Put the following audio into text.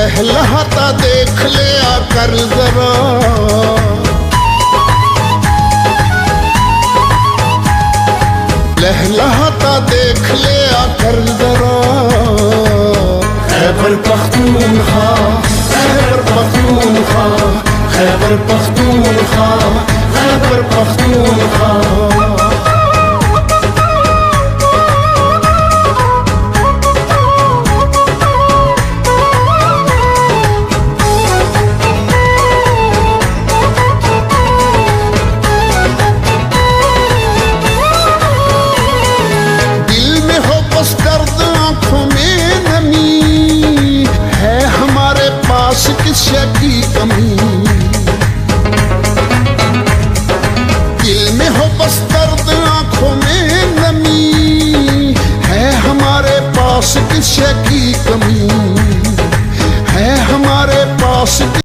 लहलहाता देख ले आकर जरा, लहलहाता देख ले आकर जरा। खैबर पख्तूनख्वा, खैबर पख्तूनख्वा, खैबर पख्तूनख्वा, खैबर पख्तूनख्वा। किसी की कमी दिल में हो बस दर्द आंखों में नमी है, हमारे पास किसी की कमी है, हमारे पास।